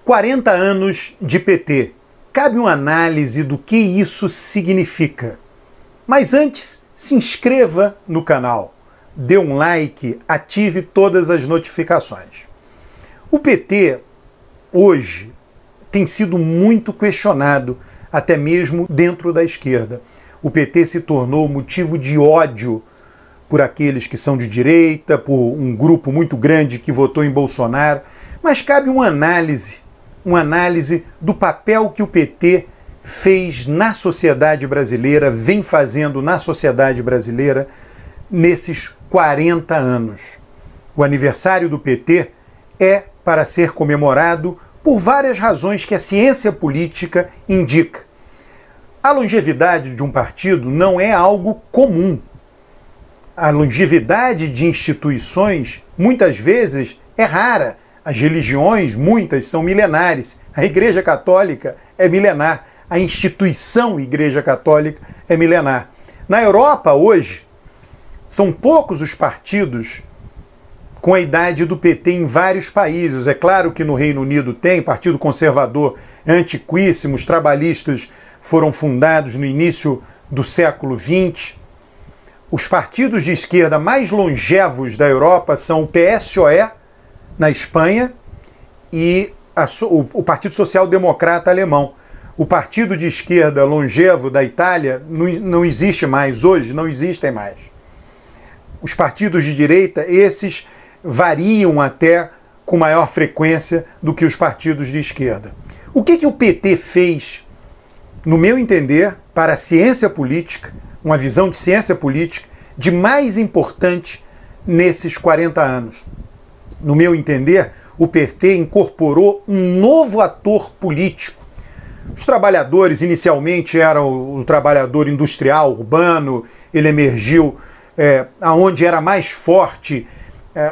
40 anos de PT. Cabe uma análise do que isso significa. Mas antes, se inscreva no canal, dê um like, ative todas as notificações. O PT, hoje, tem sido muito questionado, até mesmo dentro da esquerda. O PT se tornou motivo de ódio por aqueles que são de direita, por um grupo muito grande que votou em Bolsonaro. Mas cabe uma análise do papel que o PT fez na sociedade brasileira, vem fazendo na sociedade brasileira nesses 40 anos. O aniversário do PT é para ser comemorado por várias razões que a ciência política indica. A longevidade de um partido não é algo comum. A longevidade de instituições, muitas vezes, é rara. As religiões, muitas, são milenares. A Igreja Católica é milenar. A instituição Igreja Católica é milenar. Na Europa, hoje, são poucos os partidos com a idade do PT em vários países. É claro que no Reino Unido tem, Partido Conservador é antiquíssimo, os trabalhistas foram fundados no início do século XX. Os partidos de esquerda mais longevos da Europa são o PSOE, na Espanha, e o Partido Social Democrata alemão. O partido de esquerda longevo da Itália não existe mais, hoje não existem mais. Os partidos de direita, esses variam até com maior frequência do que os partidos de esquerda. O que o PT fez, no meu entender, para a ciência política, uma visão de ciência política, de mais importante nesses 40 anos? No meu entender, o PT incorporou um novo ator político. Os trabalhadores, inicialmente, eram o trabalhador industrial, urbano, ele emergiu aonde era mais forte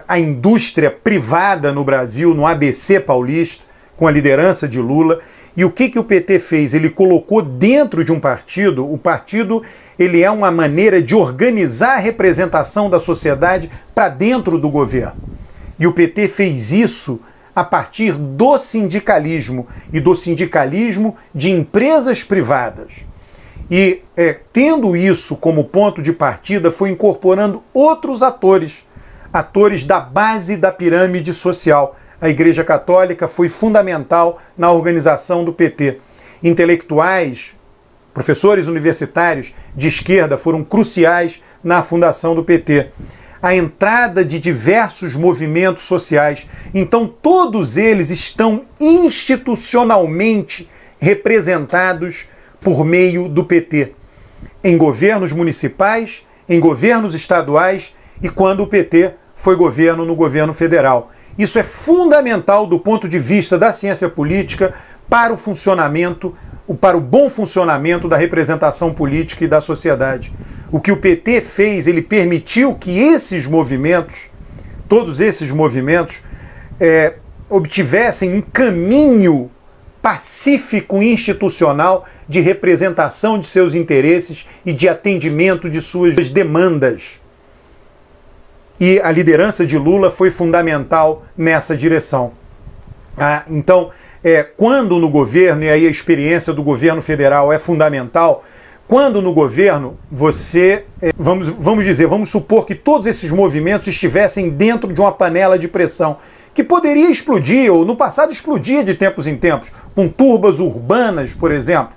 a indústria privada no Brasil, no ABC paulista, com a liderança de Lula. E o que o PT fez? Ele colocou dentro de um partido, o partido ele é uma maneira de organizar a representação da sociedade para dentro do governo. E o PT fez isso a partir do sindicalismo, e do sindicalismo de empresas privadas. E tendo isso como ponto de partida, foi incorporando outros atores da base da pirâmide social. A Igreja Católica foi fundamental na organização do PT. Intelectuais, professores universitários de esquerda foram cruciais na fundação do PT. A entrada de diversos movimentos sociais. Então, todos eles estão institucionalmente representados por meio do PT. Em governos municipais, em governos estaduais e quando o PT foi governo no governo federal. Isso é fundamental do ponto de vista da ciência política para o funcionamento, para o bom funcionamento da representação política e da sociedade. O que o PT fez, ele permitiu que esses movimentos, todos esses movimentos, obtivessem um caminho pacífico e institucional de representação de seus interesses e de atendimento de suas demandas. E a liderança de Lula foi fundamental nessa direção. Então, quando no governo, e aí a experiência do governo federal é fundamental, quando no governo você, vamos supor que todos esses movimentos estivessem dentro de uma panela de pressão, que poderia explodir, ou no passado explodia de tempos em tempos, com turbas urbanas, por exemplo.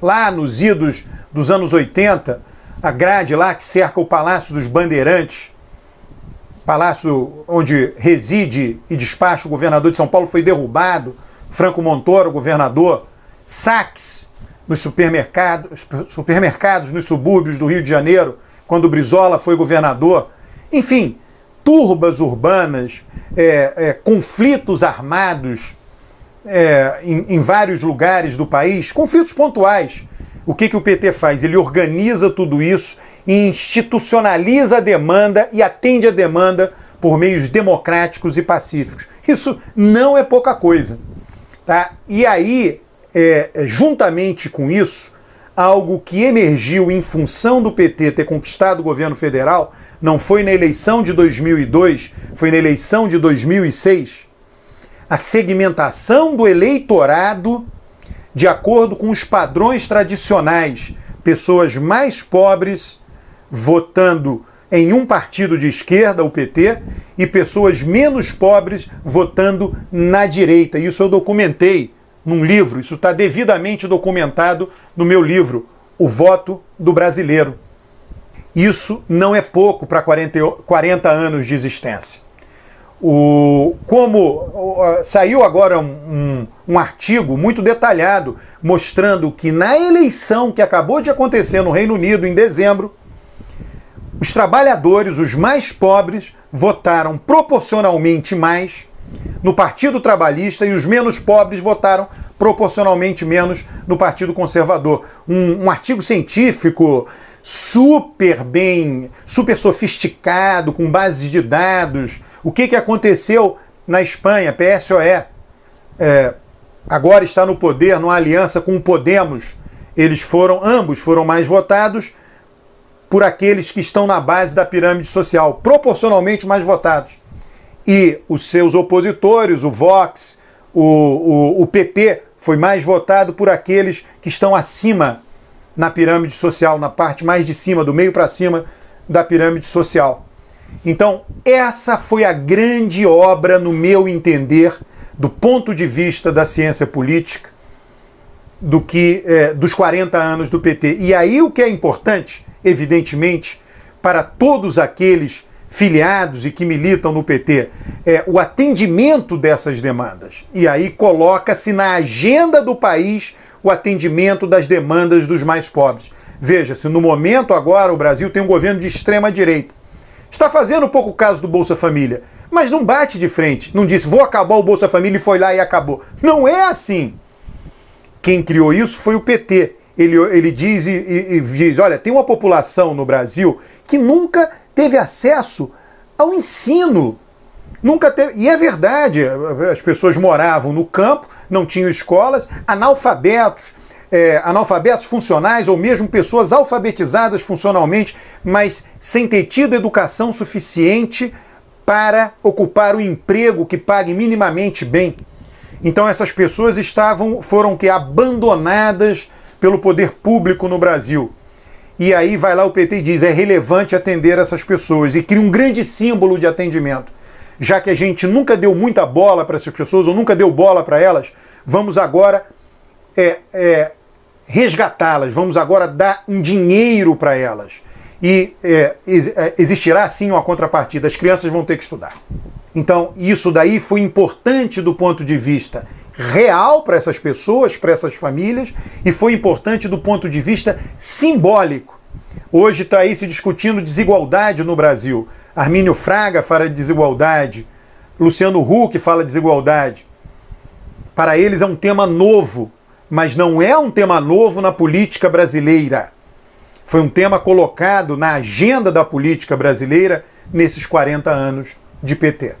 Lá nos idos dos anos 80, a grade lá que cerca o Palácio dos Bandeirantes, palácio onde reside e despacha o governador de São Paulo, foi derrubado. Franco Montoro, governador. Saques nos supermercados nos subúrbios do Rio de Janeiro, quando o Brizola foi governador. Enfim, turbas urbanas, conflitos armados em vários lugares do país, conflitos pontuais. O que o PT faz? Ele organiza tudo isso e institucionaliza a demanda e atende a demanda por meios democráticos e pacíficos. Isso não é pouca coisa. Tá? E aí, juntamente com isso, algo que emergiu em função do PT ter conquistado o governo federal, não foi na eleição de 2002, foi na eleição de 2006, a segmentação do eleitorado de acordo com os padrões tradicionais. Pessoas mais pobres votando em um partido de esquerda, o PT, e pessoas menos pobres votando na direita. Isso eu documentei num livro, isso está devidamente documentado no meu livro, O Voto do Brasileiro. Isso não é pouco para 40 anos de existência. Saiu agora um artigo muito detalhado mostrando que na eleição que acabou de acontecer no Reino Unido em dezembro, os trabalhadores, os mais pobres, votaram proporcionalmente mais no Partido Trabalhista e os menos pobres votaram proporcionalmente menos no Partido Conservador. Um artigo científico super sofisticado, com bases de dados. O que aconteceu na Espanha? PSOE agora está no poder, numa aliança com o Podemos. Ambos foram mais votados por aqueles que estão na base da pirâmide social, proporcionalmente mais votados. E os seus opositores, o Vox, o PP, foi mais votado por aqueles que estão acima na pirâmide social, na parte mais de cima, do meio para cima da pirâmide social. Então, essa foi a grande obra, no meu entender, do ponto de vista da ciência política, dos 40 anos do PT. E aí o que é importante, evidentemente, para todos aqueles filiados e que militam no PT, é o atendimento dessas demandas. E aí coloca-se na agenda do país o atendimento das demandas dos mais pobres. Veja-se, no momento agora o Brasil tem um governo de extrema direita. Está fazendo um pouco caso do Bolsa Família, mas não bate de frente, não disse vou acabar o Bolsa Família e foi lá e acabou. Não é assim. Quem criou isso foi o PT. Ele diz e diz, olha, tem uma população no Brasil que nunca teve acesso ao ensino. Nunca teve, e é verdade, as pessoas moravam no campo, não tinham escolas, analfabetos funcionais ou mesmo pessoas alfabetizadas funcionalmente, mas sem ter tido educação suficiente para ocupar o emprego que pague minimamente bem. Então essas pessoas foram abandonadas pelo poder público no Brasil. E aí vai lá o PT e diz, é relevante atender essas pessoas, e cria um grande símbolo de atendimento. Já que a gente nunca deu muita bola para essas pessoas, ou nunca deu bola para elas, vamos agora resgatá-las, vamos agora dar um dinheiro para elas. E existirá sim uma contrapartida, as crianças vão ter que estudar. Então isso daí foi importante do ponto de vista real para essas pessoas, para essas famílias, e foi importante do ponto de vista simbólico. Hoje está aí se discutindo desigualdade no Brasil. Armínio Fraga fala de desigualdade, Luciano Huck fala de desigualdade. Para eles é um tema novo, mas não é um tema novo na política brasileira. Foi um tema colocado na agenda da política brasileira nesses 40 anos de PT.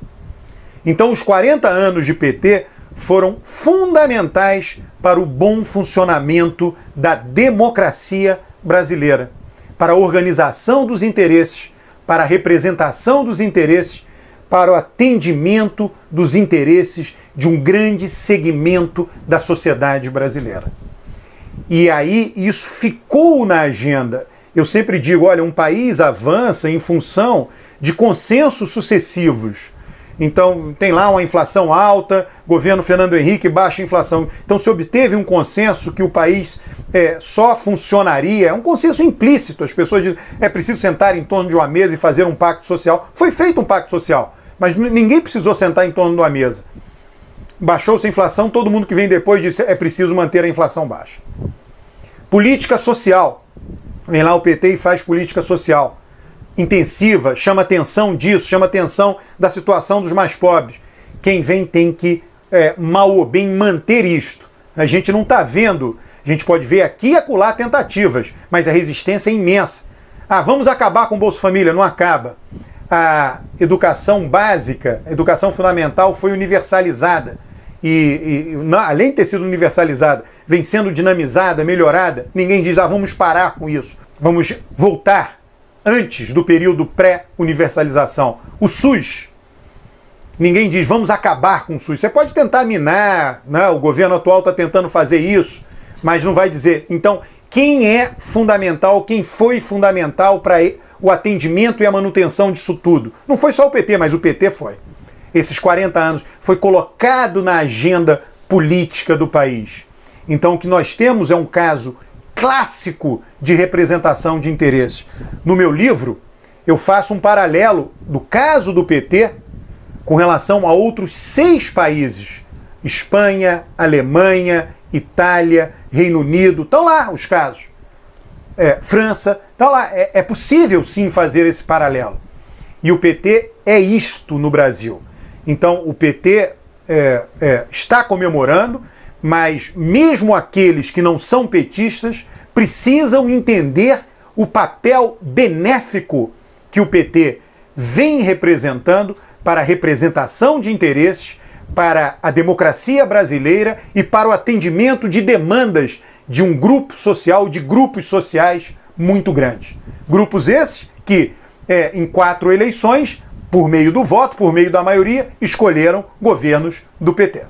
Então os 40 anos de PT foram fundamentais para o bom funcionamento da democracia brasileira, para a organização dos interesses, para a representação dos interesses, para o atendimento dos interesses de um grande segmento da sociedade brasileira. E aí isso ficou na agenda. Eu sempre digo, olha, um país avança em função de consensos sucessivos. Então tem lá uma inflação alta, governo Fernando Henrique, baixa inflação. Então se obteve um consenso que o país só funcionaria, é um consenso implícito, as pessoas dizem, é preciso sentar em torno de uma mesa e fazer um pacto social. Foi feito um pacto social, mas ninguém precisou sentar em torno de uma mesa. Baixou-se a inflação, todo mundo que vem depois disse, é preciso manter a inflação baixa. Política social, vem lá o PT e faz política social intensiva, chama atenção disso, chama atenção da situação dos mais pobres. Quem vem tem que, mal ou bem, manter isto. A gente não está vendo, a gente pode ver aqui e acolá tentativas, mas a resistência é imensa. Ah, vamos acabar com o Bolsa Família? Não acaba. A educação básica, a educação fundamental foi universalizada. Além de ter sido universalizada, vem sendo dinamizada, melhorada, ninguém diz, vamos parar com isso. Vamos voltar antes do período pré-universalização. O SUS Ninguém diz, vamos acabar com o SUS. Você pode tentar minar, né? O governo atual está tentando fazer isso, mas não vai dizer. Então, quem é fundamental, quem foi fundamental para o atendimento e a manutenção disso tudo? Não foi só o PT, mas o PT foi. Esses 40 anos foi colocado na agenda política do país. Então, o que nós temos é um caso clássico de representação de interesses. No meu livro, eu faço um paralelo do caso do PT com relação a outros 6 países. Espanha, Alemanha, Itália, Reino Unido, estão lá os casos. França, estão lá. É possível sim fazer esse paralelo. E o PT é isto no Brasil. Então o PT está comemorando, mas mesmo aqueles que não são petistas precisam entender o papel benéfico que o PT vem representando para a representação de interesses, para a democracia brasileira e para o atendimento de demandas de um grupo social, de grupos sociais muito grandes. Grupos esses que, em 4 eleições, por meio do voto, por meio da maioria, escolheram governos do PT.